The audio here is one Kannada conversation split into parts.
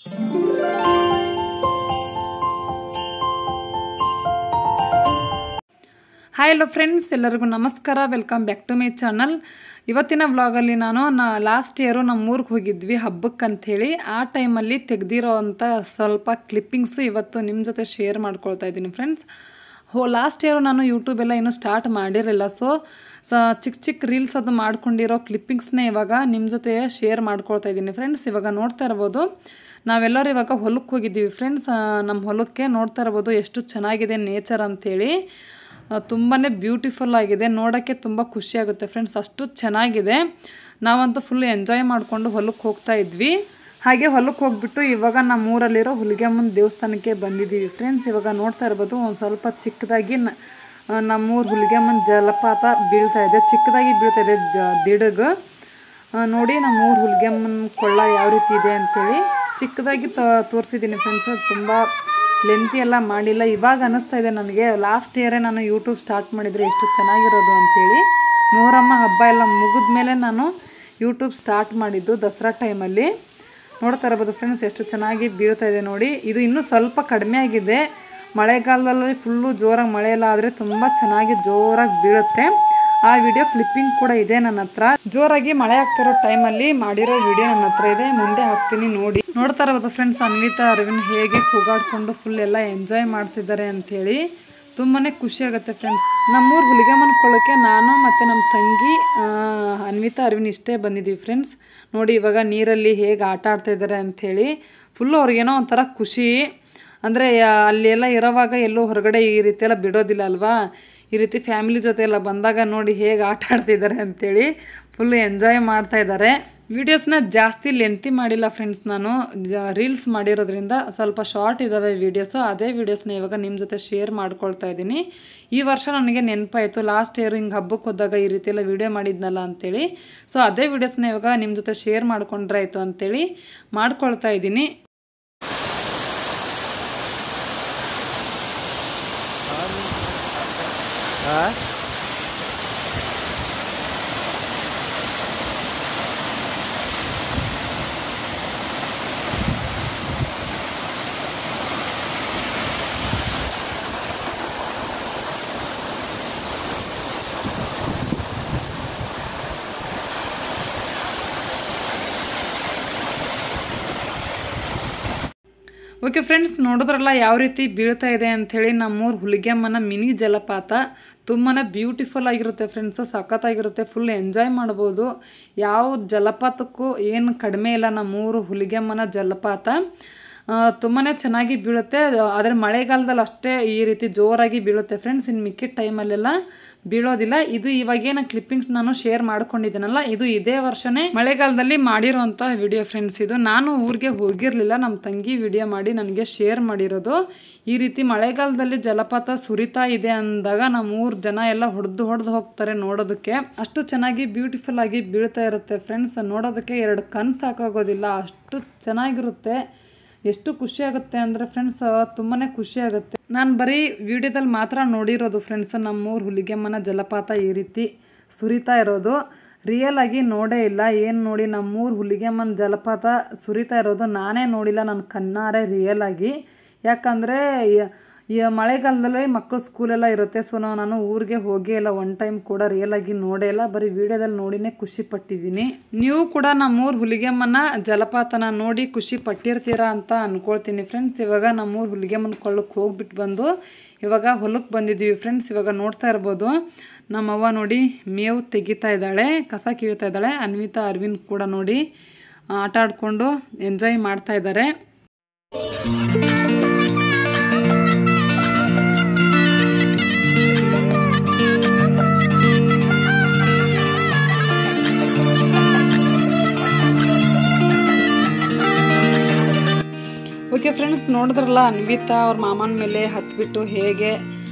ಹಾಯ್ ಹಲೋ ಫ್ರೆಂಡ್ಸ್, ಎಲ್ಲರಿಗೂ ನಮಸ್ಕಾರ. Welcome back to my channel. ಇವತ್ತಿನ ವ್ಲಾಗಲ್ಲಿ ನಾನು ಲಾಸ್ಟ್ ಇಯರು ನಮ್ಮ ಊರಿಗೆ ಹೋಗಿದ್ವಿ ಹಬ್ಬಕ್ಕೆ ಅಂಥೇಳಿ. ಆ ಟೈಮಲ್ಲಿ ತೆಗೆದಿರೋ ಅಂಥ ಸ್ವಲ್ಪ ಕ್ಲಿಪ್ಪಿಂಗ್ಸು ಇವತ್ತು ನಿಮ್ಮ ಜೊತೆ ಶೇರ್ ಮಾಡ್ಕೊಳ್ತಾ ಇದ್ದೀನಿ ಫ್ರೆಂಡ್ಸ್. ಲಾಸ್ಟ್ ಇಯರು ನಾನು ಯೂಟ್ಯೂಬೆಲ್ಲ ಇನ್ನೂ ಸ್ಟಾರ್ಟ್ ಮಾಡಿರಲಿಲ್ಲ. ಸೊ ಚಿಕ್ಕ ರೀಲ್ಸ್ ಅದು ಮಾಡ್ಕೊಂಡಿರೋ ಕ್ಲಿಪ್ಪಿಂಗ್ಸ್ನೇ ಇವಾಗ ನಿಮ್ಮ ಜೊತೆ ಶೇರ್ ಮಾಡ್ಕೊಳ್ತಾ ಇದ್ದೀನಿ ಫ್ರೆಂಡ್ಸ್. ಇವಾಗ ನೋಡ್ತಾ ಇರ್ಬೋದು, ನಾವೆಲ್ಲರೂ ಇವಾಗ ಹೊಲಕ್ಕೆ ಹೋಗಿದ್ದೀವಿ ಫ್ರೆಂಡ್ಸ್. ನಮ್ಮ ಹೊಲಕ್ಕೆ ನೋಡ್ತಾ ಇರ್ಬೋದು ಎಷ್ಟು ಚೆನ್ನಾಗಿದೆ ನೇಚರ್ ಅಂಥೇಳಿ. ತುಂಬಾ ಬ್ಯೂಟಿಫುಲ್ ಆಗಿದೆ, ನೋಡೋಕ್ಕೆ ತುಂಬ ಖುಷಿಯಾಗುತ್ತೆ ಫ್ರೆಂಡ್ಸ್, ಅಷ್ಟು ಚೆನ್ನಾಗಿದೆ. ನಾವಂತೂ ಫುಲ್ ಎಂಜಾಯ್ ಮಾಡಿಕೊಂಡು ಹೊಲಕ್ಕೆ ಹೋಗ್ತಾ ಇದ್ವಿ. ಹಾಗೆ ಹೊಲಕ್ಕೆ ಹೋಗ್ಬಿಟ್ಟು ಇವಾಗ ನಮ್ಮ ಊರಲ್ಲಿರೋ ಹುಲಿಗೆಮ್ಮನ ದೇವಸ್ಥಾನಕ್ಕೆ ಬಂದಿದ್ದೀವಿ ಫ್ರೆಂಡ್ಸ್. ಇವಾಗ ನೋಡ್ತಾ ಇರ್ಬೋದು ಒಂದು ಸ್ವಲ್ಪ ಚಿಕ್ಕದಾಗಿ ನಮ್ಮೂರು ಹುಲಿಗೆಮ್ಮನ ಜಲಪಾತ ಬೀಳ್ತಾ ಇದೆ, ಚಿಕ್ಕದಾಗಿ ಬೀಳ್ತಾ ಇದೆ ದಿಡಗು. ನೋಡಿ ನಮ್ಮೂರು ಹುಲಿಗೆಮ್ಮನ ಕೊಳ್ಳ ಯಾವ ರೀತಿ ಇದೆ ಅಂಥೇಳಿ ಚಿಕ್ಕದಾಗಿ ತೋರಿಸಿದ್ದೀನಿ ಫ್ರೆಂಡ್ಸ್. ತುಂಬ ಲೆಂತಿ ಎಲ್ಲ ಮಾಡಿಲ್ಲ. ಇವಾಗ ಅನ್ನಿಸ್ತಾ ಇದೆ ನನಗೆ, ಲಾಸ್ಟ್ ಇಯರೇ ನಾನು ಯೂಟ್ಯೂಬ್ ಸ್ಟಾರ್ಟ್ ಮಾಡಿದರೆ ಎಷ್ಟು ಚೆನ್ನಾಗಿರೋದು ಅಂಥೇಳಿ. ಮೊಹರಮ್ಮ ಹಬ್ಬ ಎಲ್ಲ ಮುಗಿದ ಮೇಲೆ ನಾನು ಯೂಟ್ಯೂಬ್ ಸ್ಟಾರ್ಟ್ ಮಾಡಿದ್ದು ದಸರಾ ಟೈಮಲ್ಲಿ. ನೋಡ್ತಾ ಇರ್ಬೋದು ಫ್ರೆಂಡ್ಸ್ ಎಷ್ಟು ಚೆನ್ನಾಗಿ ಬೀಳ್ತಾ ಇದೆ ನೋಡಿ. ಇದು ಇನ್ನೂ ಸ್ವಲ್ಪ ಕಡಿಮೆ ಆಗಿದೆ. ಮಳೆಗಾಲದಲ್ಲಿ ಫುಲ್ಲು ಜೋರಾಗಿ ಮಳೆ ಎಲ್ಲ ಆದರೆ ತುಂಬ ಚೆನ್ನಾಗಿ ಜೋರಾಗಿ ಬೀಳುತ್ತೆ. ಆ ವಿಡಿಯೋ ಕ್ಲಿಪ್ಪಿಂಗ್ ಕೂಡ ಇದೆ ನನ್ನ ಹತ್ರ. ಜೋರಾಗಿ ಮಳೆ ಆಗ್ತಿರೋ ಟೈಮಲ್ಲಿ ಮಾಡಿರೋ ವಿಡಿಯೋ ನನ್ನ ಹತ್ರ ಇದೆ, ಮುಂದೆ ಹಾಕ್ತೀನಿ ನೋಡಿ. ನೋಡ್ತಾ ಇರ್ಬೋದು ಫ್ರೆಂಡ್ಸ್, ಅನ್ವಿತಾ ಅರವಿಂದ್ ಹೇಗೆ ಕೂಗಾಡ್ಕೊಂಡು ಫುಲ್ ಎಲ್ಲ ಎಂಜಾಯ್ ಮಾಡ್ತಿದ್ದಾರೆ ಅಂಥೇಳಿ. ತುಂಬಾ ಖುಷಿ ಆಗುತ್ತೆ ಫ್ರೆಂಡ್ಸ್. ನಮ್ಮೂರು ಹುಲಿಗೆಮ್ಮನ ಕೊಳ್ಳಕ್ಕೆ ನಾನು ಮತ್ತು ನಮ್ಮ ತಂಗಿ ಅನ್ವಿತಾ ಅರವಿಂದ್ ಇಷ್ಟೇ ಬಂದಿದ್ದೀವಿ ಫ್ರೆಂಡ್ಸ್. ನೋಡಿ ಇವಾಗ ನೀರಲ್ಲಿ ಹೇಗೆ ಆಟ ಆಡ್ತಾ ಇದ್ದಾರೆ ಅಂಥೇಳಿ. ಫುಲ್ಲು ಅವ್ರಿಗೇನೋ ಒಂಥರ ಖುಷಿ. ಅಂದರೆ ಅಲ್ಲಿ ಎಲ್ಲ ಇರೋವಾಗ ಎಲ್ಲೋ ಹೊರಗಡೆ ಈ ರೀತಿ ಎಲ್ಲ ಬಿಡೋದಿಲ್ಲ ಅಲ್ವಾ. ಈ ರೀತಿ ಫ್ಯಾಮಿಲಿ ಜೊತೆ ಎಲ್ಲ ಬಂದಾಗ ನೋಡಿ ಹೇಗೆ ಆಟ ಆಡ್ತಿದ್ದಾರೆ ಅಂಥೇಳಿ ಫುಲ್ಲು ಎಂಜಾಯ್ ಮಾಡ್ತಾ ಇದ್ದಾರೆ. ವೀಡಿಯೋಸ್ನ ಜಾಸ್ತಿ ಲೆಂತಿ ಮಾಡಿಲ್ಲ ಫ್ರೆಂಡ್ಸ್, ನಾನು ರೀಲ್ಸ್ ಮಾಡಿರೋದ್ರಿಂದ ಸ್ವಲ್ಪ ಶಾರ್ಟ್ ಇದ್ದಾವೆ ವೀಡಿಯೋಸು. ಅದೇ ವೀಡಿಯೋಸ್ನ ಇವಾಗ ನಿಮ್ಮ ಜೊತೆ ಶೇರ್ ಮಾಡ್ಕೊಳ್ತಾ ಇದ್ದೀನಿ. ಈ ವರ್ಷ ನನಗೆ ನೆನಪಾಯಿತು, ಲಾಸ್ಟ್ ಇಯರ್ ಹಿಂಗೆ ಹಬ್ಬಕ್ಕೆ ಹೋದಾಗ ಈ ರೀತಿ ಎಲ್ಲ ವೀಡಿಯೋ ಮಾಡಿದ್ನಲ್ಲ ಅಂಥೇಳಿ. ಸೊ ಅದೇ ವೀಡಿಯೋಸ್ನ ಇವಾಗ ನಿಮ್ಮ ಜೊತೆ ಶೇರ್ ಮಾಡ್ಕೊಂಡ್ರೆ ಆಯಿತು ಅಂಥೇಳಿ ಮಾಡ್ಕೊಳ್ತಾ ಇದ್ದೀನಿ. ಓಕೆ ಫ್ರೆಂಡ್ಸ್, ನೋಡಿದ್ರಲ್ಲ ಯಾವ ರೀತಿ ಬೀಳ್ತಾ ಇದೆ ಅಂಥೇಳಿ ನಮ್ಮೂರು ಹುಲಿಗೆಮ್ಮನ ಮಿನಿ ಜಲಪಾತ. ತುಂಬಾ ಬ್ಯೂಟಿಫುಲ್ ಆಗಿರುತ್ತೆ ಫ್ರೆಂಡ್ಸು, ಸಖತ್ತಾಗಿರುತ್ತೆ, ಫುಲ್ ಎಂಜಾಯ್ ಮಾಡ್ಬೋದು. ಯಾವ ಜಲಪಾತಕ್ಕೂ ಏನು ಕಡಿಮೆ ಇಲ್ಲ ನಮ್ಮೂರು ಹುಲಿಗೆಮ್ಮನ ಜಲಪಾತ. ತುಂಬಾ ಚೆನ್ನಾಗಿ ಬೀಳುತ್ತೆ. ಆದರೆ ಮಳೆಗಾಲದಲ್ಲಿ ಅಷ್ಟೇ ಈ ರೀತಿ ಜೋರಾಗಿ ಬೀಳುತ್ತೆ ಫ್ರೆಂಡ್ಸ್, ಇನ್ನು ಮಿಕ್ಕಿದ ಟೈಮಲ್ಲೆಲ್ಲ ಬೀಳೋದಿಲ್ಲ. ಇದು ಇವಾಗೇನು ಕ್ಲಿಪ್ಪಿಂಗ್ಸ್ ನಾನು ಶೇರ್ ಮಾಡ್ಕೊಂಡಿದ್ದೀನಲ್ಲ, ಇದು ಇದೇ ವರ್ಷನೇ ಮಳೆಗಾಲದಲ್ಲಿ ಮಾಡಿರೋಂಥ ವಿಡಿಯೋ ಫ್ರೆಂಡ್ಸ್. ಇದು ನಾನು ಊರಿಗೆ ಹೋಗಿರಲಿಲ್ಲ, ನಮ್ಮ ತಂಗಿ ವಿಡಿಯೋ ಮಾಡಿ ನನಗೆ ಶೇರ್ ಮಾಡಿರೋದು. ಈ ರೀತಿ ಮಳೆಗಾಲದಲ್ಲಿ ಜಲಪಾತ ಸುರಿತಾ ಇದೆ ಅಂದಾಗ ನಮ್ಮ ಊರು ಜನ ಎಲ್ಲ ಹೊಡೆದು ಹೋಗ್ತಾರೆ ನೋಡೋದಕ್ಕೆ. ಅಷ್ಟು ಚೆನ್ನಾಗಿ ಬ್ಯೂಟಿಫುಲ್ ಆಗಿ ಬೀಳ್ತಾ ಇರುತ್ತೆ ಫ್ರೆಂಡ್ಸ್. ನೋಡೋದಕ್ಕೆ ಎರಡು ಕಣ್ಣು ಸಾಕಾಗೋದಿಲ್ಲ, ಅಷ್ಟು ಚೆನ್ನಾಗಿರುತ್ತೆ. ಎಷ್ಟು ಖುಷಿಯಾಗುತ್ತೆ ಅಂದರೆ ಫ್ರೆಂಡ್ಸ್, ತುಂಬಾ ಖುಷಿಯಾಗುತ್ತೆ. ನಾನು ಬರೀ ವಿಡಿಯೋದಲ್ಲಿ ಮಾತ್ರ ನೋಡಿರೋದು ಫ್ರೆಂಡ್ಸ್ ನಮ್ಮೂರು ಹುಲಿಗೆಮ್ಮನ ಜಲಪಾತ ಈ ರೀತಿ ಸುರಿತಾ ಇರೋದು. ರಿಯಲ್ ಆಗಿ ನೋಡೇ ಇಲ್ಲ. ಏನು ನೋಡಿ ನಮ್ಮೂರು ಹುಲಿಗೆಮ್ಮನ ಜಲಪಾತ ಸುರಿತಾ ಇರೋದು ನಾನೇ ನೋಡಿಲ್ಲ ನನ್ನ ಕಣ್ಣಾರೆ ರಿಯಲ್ ಆಗಿ. ಯಾಕಂದರೆ ಈ ಮಳೆಗಾಲದಲ್ಲಿ ಮಕ್ಕಳು ಸ್ಕೂಲೆಲ್ಲ ಇರುತ್ತೆ. ಸೊ ನಾನು ಊರಿಗೆ ಹೋಗೇ ಇಲ್ಲ, ಒನ್ ಟೈಮ್ ಕೂಡ ರಿಯಲ್ ಆಗಿ ನೋಡೇ ಇಲ್ಲ, ಬರೀ ವಿಡಿಯೋದಲ್ಲಿ ನೋಡಿನೇ ಖುಷಿ ಪಟ್ಟಿದ್ದೀನಿ. ನೀವು ಕೂಡ ನಮ್ಮೂರು ಹುಲಿಗೆಮ್ಮನ ಜಲಪಾತನ ನೋಡಿ ಖುಷಿ ಪಟ್ಟಿರ್ತೀರಾ ಅಂತ ಅಂದ್ಕೊಳ್ತೀನಿ ಫ್ರೆಂಡ್ಸ್. ಇವಾಗ ನಮ್ಮೂರು ಹುಲಿಗೆಮ್ಮನ ಕೊಳ್ಳಕ್ಕೆ ಹೋಗ್ಬಿಟ್ಟು ಬಂದು ಇವಾಗ ಹೊಲಕ್ಕೆ ಬಂದಿದ್ದೀವಿ ಫ್ರೆಂಡ್ಸ್. ಇವಾಗ ನೋಡ್ತಾ ಇರ್ಬೋದು ನಮ್ಮವ್ವ ನೋಡಿ ಮೇವು ತೆಗಿತಾ ಇದ್ದಾಳೆ, ಕಸ ಕೀಳ್ತಾ ಇದ್ದಾಳೆ. ಅನ್ವಿತಾ ಅರವಿಂದ್ ಕೂಡ ನೋಡಿ ಆಟ ಆಡಿಕೊಂಡು ಎಂಜಾಯ್ ಮಾಡ್ತಾ ಇದ್ದಾರೆ. ಓಕೆ ಫ್ರೆಂಡ್ಸ್, ನೋಡಿದ್ರಲ್ಲ ಅನ್ವಿತಾ ಅವ್ರ ಮಾಮನ ಮೇಲೆ ಹತ್ಬಿಟ್ಟು ಹೇಗೆ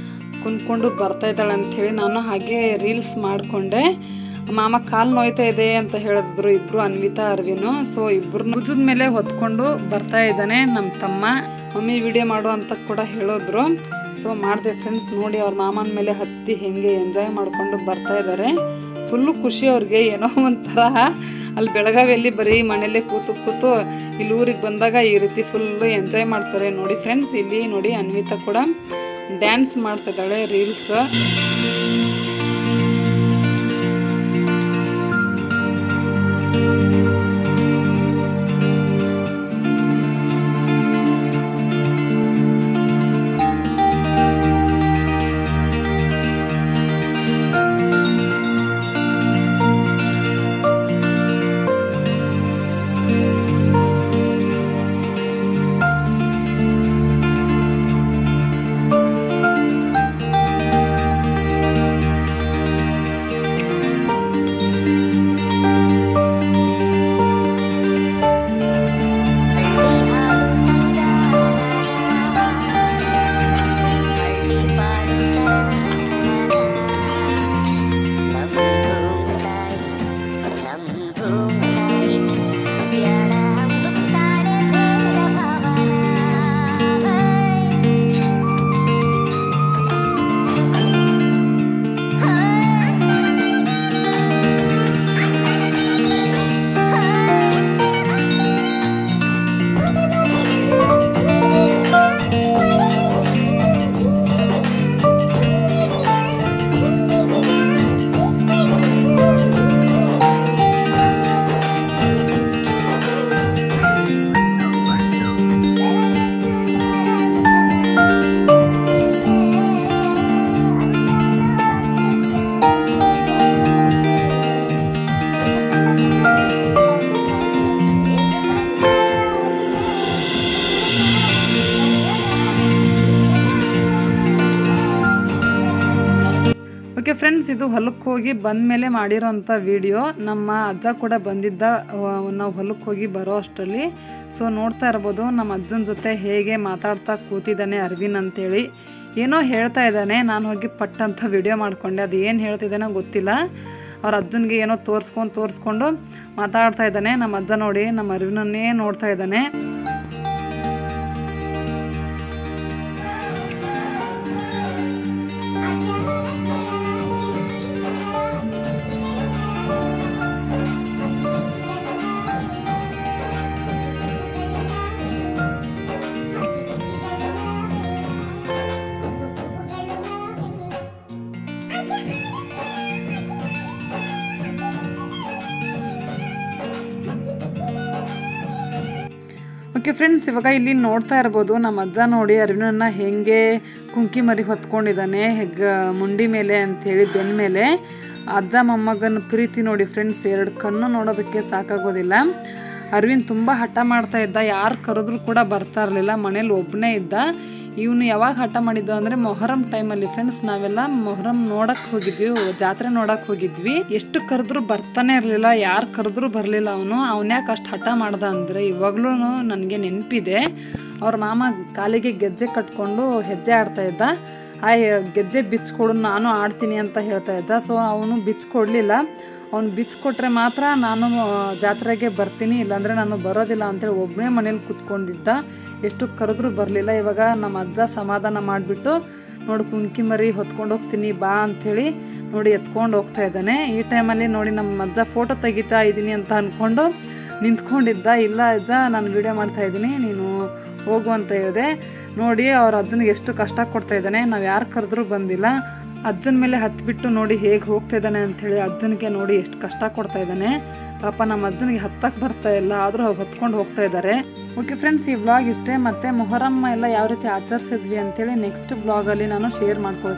ಕುಂದ್ಕೊಂಡು ಬರ್ತಾ ಇದ್ದಾಳೆ ಅಂಥೇಳಿ ನಾನು ಹಾಗೆ ರೀಲ್ಸ್ ಮಾಡಿಕೊಂಡೆ. ಮಾಮ ಕಾಲು ನೋಯ್ತಾ ಇದೆ ಅಂತ ಹೇಳಿದ್ರು ಇಬ್ಬರು, ಅನ್ವಿತಾ ಅರವಿಂದ್. ಸೊ ಇಬ್ಬರು ಭುಜದ ಮೇಲೆ ಹೊತ್ಕೊಂಡು ಬರ್ತಾ ಇದ್ದಾನೆ ನಮ್ಮ ತಮ್ಮ. ಮಮ್ಮಿ ವಿಡಿಯೋ ಮಾಡು ಅಂತ ಕೂಡ ಹೇಳಿದ್ರು. ಸೊ ಮಾಡಿದೆ ಫ್ರೆಂಡ್ಸ್. ನೋಡಿ ಅವ್ರ ಮಾಮನ ಮೇಲೆ ಹತ್ತಿ ಹೆಂಗೆ ಎಂಜಾಯ್ ಮಾಡಿಕೊಂಡು ಬರ್ತಾ ಇದ್ದಾರೆ. ಫುಲ್ಲು ಖುಷಿ ಅವ್ರಿಗೆ, ಏನೋ ಒಂಥರ. ಅಲ್ಲಿ ಬೆಳಗಾವಿಯಲ್ಲಿ ಬರೀ ಮನೇಲಿ ಕೂತು ಇಲ್ಲಿ ಊರಿಗೆ ಬಂದಾಗ ಈ ರೀತಿ ಫುಲ್ಲು ಎಂಜಾಯ್ ಮಾಡ್ತಾರೆ ನೋಡಿ ಫ್ರೆಂಡ್ಸ್. ಇಲ್ಲಿ ನೋಡಿ ಅನ್ವಿತಾ ಕೂಡ ಡ್ಯಾನ್ಸ್ ಮಾಡ್ತಾ ಇದ್ದಾಳೆ ರೀಲ್ಸ್. ಓಕೆ ಫ್ರೆಂಡ್ಸ್, ಇದು ಹೊಲಕ್ಕೆ ಹೋಗಿ ಬಂದ ಮೇಲೆ ಮಾಡಿರೋಂಥ ವಿಡಿಯೋ. ನಮ್ಮ ಅಜ್ಜ ಕೂಡ ಬಂದಿದ್ದ ನಾವು ಹೊಲಕ್ಕೆ ಹೋಗಿ ಬರೋ ಅಷ್ಟರಲ್ಲಿ. ಸೊ ನೋಡ್ತಾ ಇರ್ಬೋದು ನಮ್ಮ ಅಜ್ಜನ ಜೊತೆ ಹೇಗೆ ಮಾತಾಡ್ತಾ ಕೂತಿದ್ದಾನೆ ಅರವಿಂದ್ ಅಂತೇಳಿ. ಏನೋ ಹೇಳ್ತಾ ಇದ್ದಾನೆ, ನಾನು ಹೋಗಿ ಪಟ್ ಅಂತ ವಿಡಿಯೋ ಮಾಡಿಕೊಂಡೆ. ಅದು ಏನು ಹೇಳ್ತಿದ್ದಾನೋ ಗೊತ್ತಿಲ್ಲ. ಅವ್ರ ಅಜ್ಜನಿಗೆ ಏನೋ ತೋರಿಸ್ಕೊಂಡು ಮಾತಾಡ್ತಾ ಇದ್ದಾನೆ. ನಮ್ಮ ಅಜ್ಜ ನೋಡಿ ನಮ್ಮ ಅರವಿಂದನ್ನೇ ನೋಡ್ತಾ ಇದ್ದಾನೆ. ಓಕೆ ಫ್ರೆಂಡ್ಸ್, ಇವಾಗ ಇಲ್ಲಿ ನೋಡ್ತಾ ಇರ್ಬೋದು ನಮ್ಮ ಅಜ್ಜ ನೋಡಿ ಅರವಿಂದನ್ನ ಹೆಂಗೆ ಕುಂಕಿ ಮರಿ ಹೊತ್ಕೊಂಡಿದ್ದಾನೆ ಮುಂಡಿ ಮೇಲೆ ಅಂಥೇಳಿ ಬೆನ್ನ ಮೇಲೆ. ಅಜ್ಜ ಮೊಮ್ಮಗನ ಪ್ರೀತಿ ನೋಡಿ ಫ್ರೆಂಡ್ಸ್, 2 ಕಣ್ಣು ನೋಡೋದಕ್ಕೆ ಸಾಕಾಗೋದಿಲ್ಲ. ಅರವಿಂದ್ ತುಂಬ ಹಠ ಮಾಡ್ತಾ ಇದ್ದ, ಯಾರು ಕರೆದ್ರೂ ಕೂಡ ಬರ್ತಾ ಇರಲಿಲ್ಲ, ಮನೇಲಿ ಒಬ್ಬನೇ ಇದ್ದ. ಇವನು ಯಾವಾಗ ಹಠ ಮಾಡಿದ್ದು ಅಂದರೆ ಮೊಹರಂ ಟೈಮಲ್ಲಿ ಫ್ರೆಂಡ್ಸ್, ನಾವೆಲ್ಲ ಮೊಹರಂ ನೋಡಕ್ಕೆ ಹೋಗಿದ್ವಿ, ಜಾತ್ರೆ ನೋಡಕ್ಕೆ ಹೋಗಿದ್ವಿ. ಎಷ್ಟು ಕರೆದ್ರೂ ಬರ್ತಾನೆ ಇರಲಿಲ್ಲ, ಯಾರು ಕರೆದ್ರೂ ಬರಲಿಲ್ಲ. ಅವನ್ಯಾಕೆ ಅಷ್ಟು ಹಠ ಮಾಡ್ದ ಅಂದರೆ ಇವಾಗಲೂ ನನಗೆ ನೆನಪಿದೆ. ಅವ್ರ ಮಾಮ ಕಾಲಿಗೆ ಗೆಜ್ಜೆ ಕಟ್ಕೊಂಡು ಹೆಜ್ಜೆ ಆಡ್ತಾ ಇದ್ದ. ಆ ಗೆಜ್ಜೆ ಬಿಚ್ಕೊಡು ನಾನು ಆಡ್ತೀನಿ ಅಂತ ಹೇಳ್ತಾ ಇದ್ದ. ಸೊ ಅವನು ಬಿಚ್ಕೊಡ್ಲಿಲ್ಲ. ಅವ್ನು ಬಿಚ್ಕೊಟ್ರೆ ಮಾತ್ರ ನಾನು ಜಾತ್ರೆಗೆ ಬರ್ತೀನಿ, ಇಲ್ಲಾಂದರೆ ನಾನು ಬರೋದಿಲ್ಲ ಅಂತೇಳಿ ಒಬ್ಬನೇ ಮನೇಲಿ ಕೂತ್ಕೊಂಡಿದ್ದ. ಎಷ್ಟು ಕರೆದ್ರೂ ಬರಲಿಲ್ಲ. ಇವಾಗ ನಮ್ಮ ಅಜ್ಜ ಸಮಾಧಾನ ಮಾಡಿಬಿಟ್ಟು ನೋಡಿ ಕುಂಕಿ ಮರಿ ಹೊತ್ಕೊಂಡು ಹೋಗ್ತೀನಿ ಬಾ ಅಂಥೇಳಿ ನೋಡಿ ಎತ್ಕೊಂಡು ಹೋಗ್ತಾ ಇದ್ದಾನೆ. ಈ ಟೈಮಲ್ಲಿ ನೋಡಿ ನಮ್ಮ ಅಜ್ಜ ಫೋಟೋ ತೆಗಿತಾ ಇದ್ದೀನಿ ಅಂತ ಅಂದ್ಕೊಂಡು ನಿಂತ್ಕೊಂಡಿದ್ದ. ಇಲ್ಲ ಅಜ್ಜ, ನಾನು ವಿಡಿಯೋ ಮಾಡ್ತಾ ಇದ್ದೀನಿ, ನೀನು ಹೋಗು ಅಂತ ಹೇಳಿದೆ. ನೋಡಿ ಅವ್ರ ಅಜ್ಜನಿಗೆ ಎಷ್ಟು ಕಷ್ಟ ಕೊಡ್ತಾ ಇದ್ದಾನೆ. ನಾವು ಯಾರು ಕರೆದ್ರೂ ಬಂದಿಲ್ಲ. ಅಜ್ಜನ ಮೇಲೆ ಹತ್ಬಿಟ್ಟು ನೋಡಿ ಹೇಗೆ ಹೋಗ್ತಾ ಇದ್ದಾನೆ ಅಂಥೇಳಿ ಅಜ್ಜನಿಗೆ ನೋಡಿ ಎಷ್ಟು ಕಷ್ಟ ಕೊಡ್ತಾ ಇದ್ದಾನೆ. ಪಾಪ ನಮ್ಮ ಅಜ್ಜನಿಗೆ ಹತ್ತಕ್ಕೆ ಬರ್ತಾ ಇಲ್ಲ, ಆದರೂ ಹೊತ್ಕೊಂಡು ಹೋಗ್ತಾ ಇದ್ದಾರೆ. ಓಕೆ ಫ್ರೆಂಡ್ಸ್, ಈ ವ್ಲಾಗ್ ಇಷ್ಟೇ. ಮತ್ತು ಮೊಹರಂ ಎಲ್ಲ ಯಾವ ರೀತಿ ಆಚರಿಸಿದ್ವಿ ಅಂತೇಳಿ ನೆಕ್ಸ್ಟ್ ವ್ಲಾಗಲ್ಲಿ ನಾನು ಶೇರ್ ಮಾಡ್ಕೊಳ್ತೀನಿ.